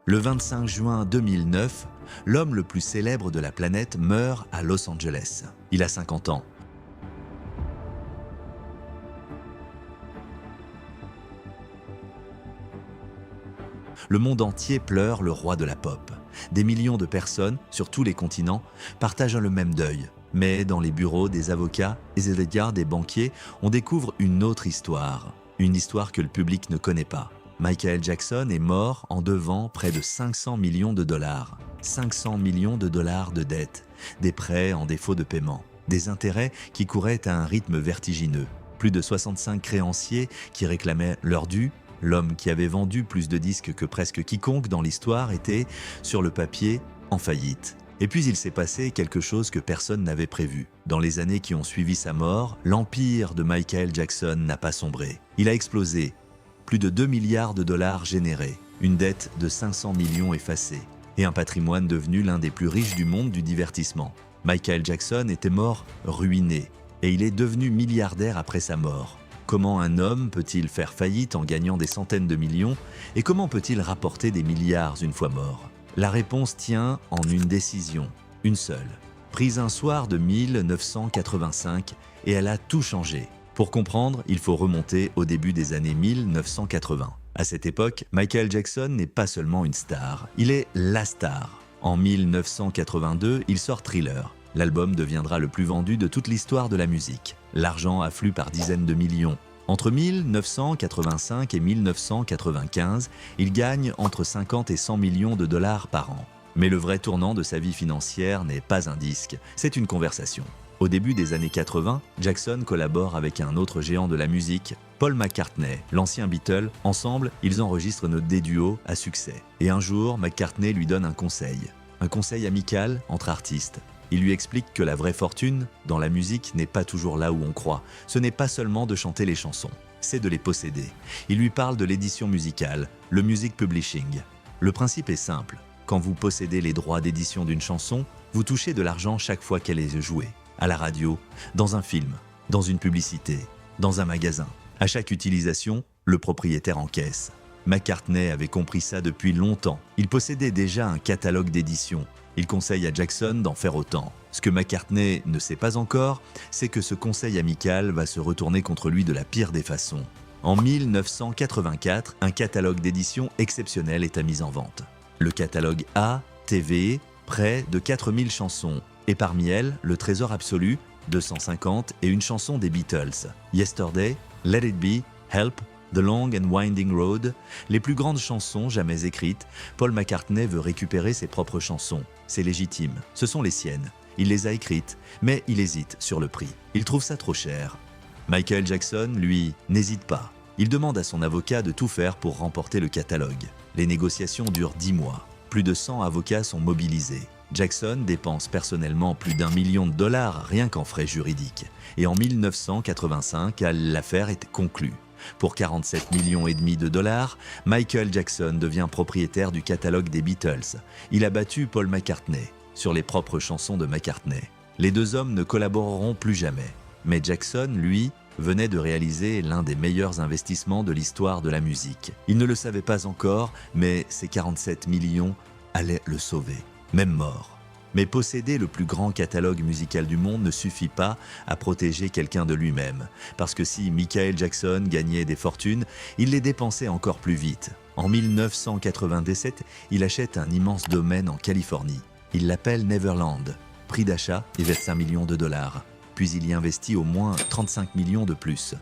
Le 25 juin 2009, l'homme le plus célèbre de la planète meurt à Los Angeles. Il a 50 ans. Le monde entier pleure le roi de la pop. Des millions de personnes, sur tous les continents, partagent le même deuil. Mais dans les bureaux des avocats et les regards des banquiers, on découvre une autre histoire. Une histoire que le public ne connaît pas. Michael Jackson est mort en devant près de 500 millions de dollars. 500 millions de dollars de dettes, des prêts en défaut de paiement, des intérêts qui couraient à un rythme vertigineux. Plus de 65 créanciers qui réclamaient leur dû. L'homme qui avait vendu plus de disques que presque quiconque dans l'histoire était, sur le papier, en faillite. Et puis il s'est passé quelque chose que personne n'avait prévu. Dans les années qui ont suivi sa mort, l'empire de Michael Jackson n'a pas sombré. Il a explosé. Plus de 2 milliards de dollars générés, une dette de 500 millions effacée et un patrimoine devenu l'un des plus riches du monde du divertissement. Michael Jackson était mort ruiné et il est devenu milliardaire après sa mort. Comment un homme peut-il faire faillite en gagnant des centaines de millions et comment peut-il rapporter des milliards une fois mort? La réponse tient en une décision, une seule, prise un soir de 1985 et elle a tout changé. Pour comprendre, il faut remonter au début des années 1980. À cette époque, Michael Jackson n'est pas seulement une star, il est la star. En 1982, il sort Thriller. L'album deviendra le plus vendu de toute l'histoire de la musique. L'argent afflue par dizaines de millions. Entre 1985 et 1995, il gagne entre 50 et 100 millions de dollars par an. Mais le vrai tournant de sa vie financière n'est pas un disque, c'est une conversation. Au début des années 80, Jackson collabore avec un autre géant de la musique, Paul McCartney, l'ancien Beatle. Ensemble, ils enregistrent des duos à succès. Et un jour, McCartney lui donne un conseil amical entre artistes. Il lui explique que la vraie fortune, dans la musique, n'est pas toujours là où on croit. Ce n'est pas seulement de chanter les chansons, c'est de les posséder. Il lui parle de l'édition musicale, le music publishing. Le principe est simple. Quand vous possédez les droits d'édition d'une chanson, vous touchez de l'argent chaque fois qu'elle est jouée. À la radio, dans un film, dans une publicité, dans un magasin. À chaque utilisation, le propriétaire encaisse. McCartney avait compris ça depuis longtemps. Il possédait déjà un catalogue d'édition. Il conseille à Jackson d'en faire autant. Ce que McCartney ne sait pas encore, c'est que ce conseil amical va se retourner contre lui de la pire des façons. En 1984, un catalogue d'édition exceptionnel est mis en vente. Le catalogue A, TV, près de 4000 chansons. Et parmi elles, le trésor absolu, 250 et une chanson des Beatles. Yesterday, Let It Be, Help, The Long and Winding Road, les plus grandes chansons jamais écrites. Paul McCartney veut récupérer ses propres chansons. C'est légitime, ce sont les siennes. Il les a écrites, mais il hésite sur le prix. Il trouve ça trop cher. Michael Jackson, lui, n'hésite pas. Il demande à son avocat de tout faire pour remporter le catalogue. Les négociations durent 10 mois. Plus de 100 avocats sont mobilisés. Jackson dépense personnellement plus d'1 million de dollars rien qu'en frais juridiques. Et en 1985, l'affaire est conclue. Pour 47 millions et demi de dollars, Michael Jackson devient propriétaire du catalogue des Beatles. Il a battu Paul McCartney sur les propres chansons de McCartney. Les deux hommes ne collaboreront plus jamais. Mais Jackson, lui, venait de réaliser l'un des meilleurs investissements de l'histoire de la musique. Il ne le savait pas encore, mais ces 47 millions allaient le sauver. Même mort. Mais posséder le plus grand catalogue musical du monde ne suffit pas à protéger quelqu'un de lui-même. Parce que si Michael Jackson gagnait des fortunes, il les dépensait encore plus vite. En 1997, il achète un immense domaine en Californie. Il l'appelle Neverland. Prix d'achat est 25 millions de dollars. Puis il y investit au moins 35 millions de plus.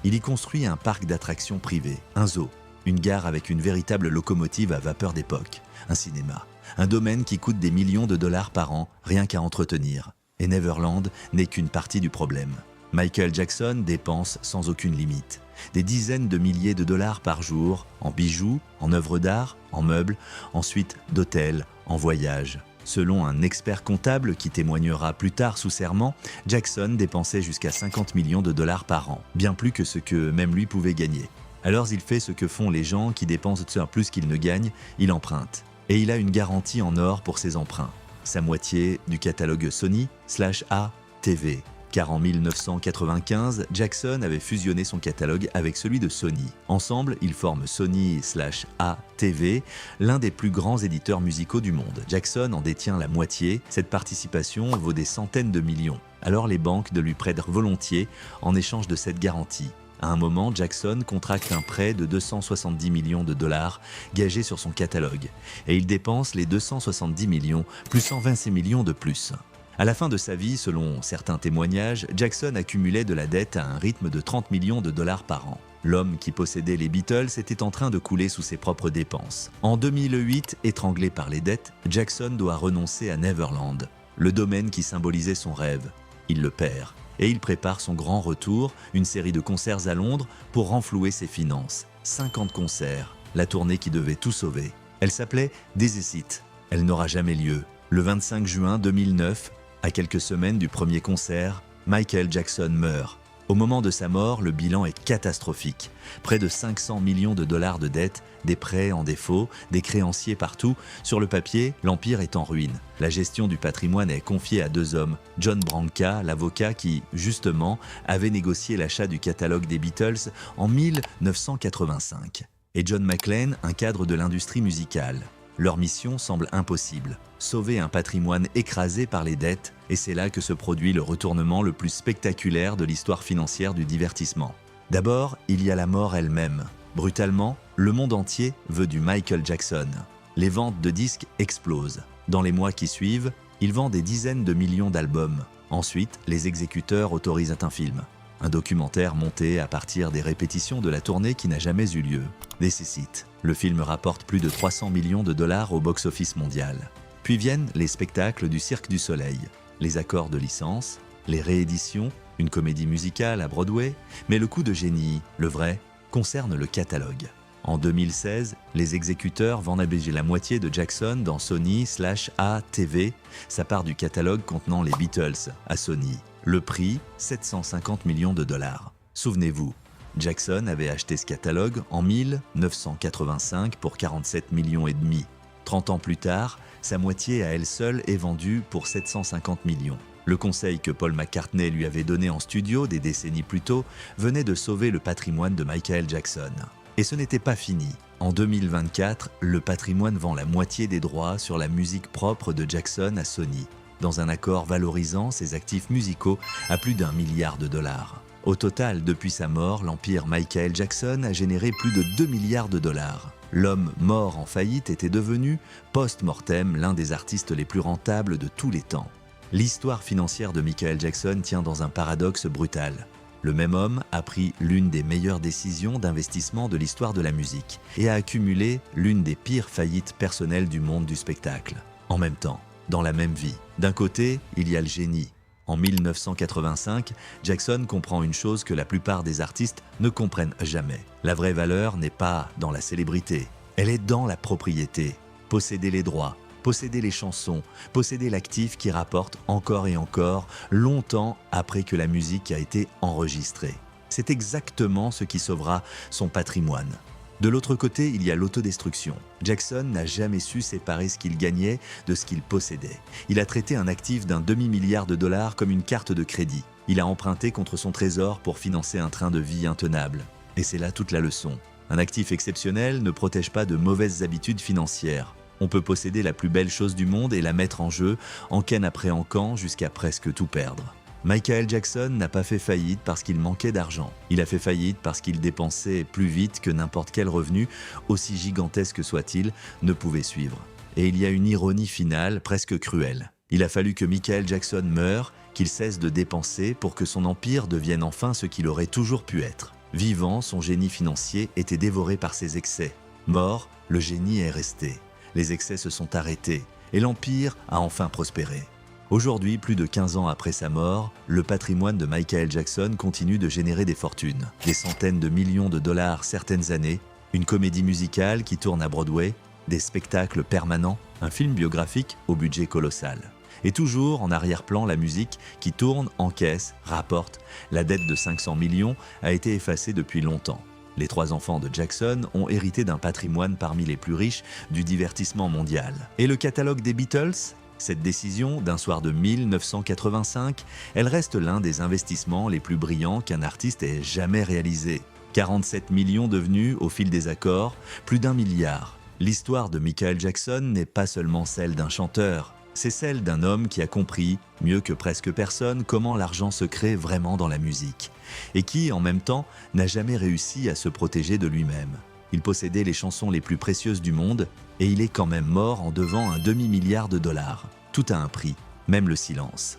Il y construit un parc d'attractions privé, un zoo, une gare avec une véritable locomotive à vapeur d'époque, un cinéma. Un domaine qui coûte des millions de dollars par an, rien qu'à entretenir. Et Neverland n'est qu'une partie du problème. Michael Jackson dépense sans aucune limite. Des dizaines de milliers de dollars par jour, en bijoux, en œuvres d'art, en meubles, ensuite d'hôtels, en voyages. Selon un expert comptable qui témoignera plus tard sous serment, Jackson dépensait jusqu'à 50 millions de dollars par an, bien plus que ce que même lui pouvait gagner. Alors il fait ce que font les gens qui dépensent plus qu'ils ne gagnent, il emprunte. Et il a une garantie en or pour ses emprunts. Sa moitié du catalogue Sony/A TV. Car en 1995, Jackson avait fusionné son catalogue avec celui de Sony. Ensemble, ils forment Sony/ATV, l'un des plus grands éditeurs musicaux du monde. Jackson en détient la moitié. Cette participation vaut des centaines de millions. Alors les banques de lui prêtent volontiers en échange de cette garantie. À un moment, Jackson contracte un prêt de 270 millions de dollars gagé sur son catalogue. Et il dépense les 270 millions, plus 126 millions de plus. À la fin de sa vie, selon certains témoignages, Jackson accumulait de la dette à un rythme de 30 millions de dollars par an. L'homme qui possédait les Beatles était en train de couler sous ses propres dépenses. En 2008, étranglé par les dettes, Jackson doit renoncer à Neverland, le domaine qui symbolisait son rêve. Il le perd. Et il prépare son grand retour, une série de concerts à Londres pour renflouer ses finances. 50 concerts, la tournée qui devait tout sauver. Elle s'appelait This Is It. Elle n'aura jamais lieu. Le 25 juin 2009, à quelques semaines du premier concert, Michael Jackson meurt. Au moment de sa mort, le bilan est catastrophique. Près de 500 millions de dollars de dettes, des prêts en défaut, des créanciers partout. Sur le papier, l'Empire est en ruine. La gestion du patrimoine est confiée à deux hommes. John Branca, l'avocat qui, justement, avait négocié l'achat du catalogue des Beatles en 1985. Et John McLean, un cadre de l'industrie musicale. Leur mission semble impossible, sauver un patrimoine écrasé par les dettes, et c'est là que se produit le retournement le plus spectaculaire de l'histoire financière du divertissement. D'abord, il y a la mort elle-même. Brutalement, le monde entier veut du Michael Jackson. Les ventes de disques explosent. Dans les mois qui suivent, il vend des dizaines de millions d'albums. Ensuite, les exécuteurs autorisent un film. Un documentaire monté à partir des répétitions de la tournée qui n'a jamais eu lieu. This Is It. Le film rapporte plus de 300 millions de dollars au box-office mondial. Puis viennent les spectacles du Cirque du Soleil, les accords de licence, les rééditions, une comédie musicale à Broadway, mais le coup de génie, le vrai, concerne le catalogue. En 2016, les exécuteurs vendent la moitié de Jackson dans Sony/ATV, sa part du catalogue contenant les Beatles, à Sony. Le prix, 750 millions de dollars. Souvenez-vous, Jackson avait acheté ce catalogue en 1985 pour 47 millions et demi. 30 ans plus tard, sa moitié à elle seule est vendue pour 750 millions. Le conseil que Paul McCartney lui avait donné en studio des décennies plus tôt venait de sauver le patrimoine de Michael Jackson. Et ce n'était pas fini. En 2024, le patrimoine vend la moitié des droits sur la musique propre de Jackson à Sony, dans un accord valorisant ses actifs musicaux à plus d'1 milliard de dollars. Au total, depuis sa mort, l'empire Michael Jackson a généré plus de 2 milliards de dollars. L'homme mort en faillite était devenu, post-mortem, l'un des artistes les plus rentables de tous les temps. L'histoire financière de Michael Jackson tient dans un paradoxe brutal. Le même homme a pris l'une des meilleures décisions d'investissement de l'histoire de la musique et a accumulé l'une des pires faillites personnelles du monde du spectacle. En même temps, dans la même vie. D'un côté, il y a le génie. En 1985, Jackson comprend une chose que la plupart des artistes ne comprennent jamais. La vraie valeur n'est pas dans la célébrité, elle est dans la propriété. Posséder les droits, posséder les chansons, posséder l'actif qui rapporte encore et encore, longtemps après que la musique a été enregistrée. C'est exactement ce qui sauvera son patrimoine. De l'autre côté, il y a l'autodestruction. Jackson n'a jamais su séparer ce qu'il gagnait de ce qu'il possédait. Il a traité un actif d'1 demi-milliard de dollars comme une carte de crédit. Il a emprunté contre son trésor pour financer un train de vie intenable. Et c'est là toute la leçon. Un actif exceptionnel ne protège pas de mauvaises habitudes financières. On peut posséder la plus belle chose du monde et la mettre en jeu, encan après encan, jusqu'à presque tout perdre. Michael Jackson n'a pas fait faillite parce qu'il manquait d'argent. Il a fait faillite parce qu'il dépensait plus vite que n'importe quel revenu, aussi gigantesque soit-il, ne pouvait suivre. Et il y a une ironie finale presque cruelle. Il a fallu que Michael Jackson meure, qu'il cesse de dépenser pour que son empire devienne enfin ce qu'il aurait toujours pu être. Vivant, son génie financier était dévoré par ses excès. Mort, le génie est resté. Les excès se sont arrêtés et l'empire a enfin prospéré. Aujourd'hui, plus de 15 ans après sa mort, le patrimoine de Michael Jackson continue de générer des fortunes. Des centaines de millions de dollars certaines années, une comédie musicale qui tourne à Broadway, des spectacles permanents, un film biographique au budget colossal. Et toujours en arrière-plan, la musique qui tourne, encaisse, rapporte. La dette de 500 millions a été effacée depuis longtemps. Les 3 enfants de Jackson ont hérité d'un patrimoine parmi les plus riches du divertissement mondial. Et le catalogue des Beatles ? Cette décision, d'un soir de 1985, elle reste l'un des investissements les plus brillants qu'un artiste ait jamais réalisé. 47 millions devenus, au fil des accords, plus d'1 milliard. L'histoire de Michael Jackson n'est pas seulement celle d'un chanteur, c'est celle d'un homme qui a compris, mieux que presque personne, comment l'argent se crée vraiment dans la musique, et qui, en même temps, n'a jamais réussi à se protéger de lui-même. Il possédait les chansons les plus précieuses du monde, et il est quand même mort en devant un demi-milliard de dollars. Tout a un prix, même le silence.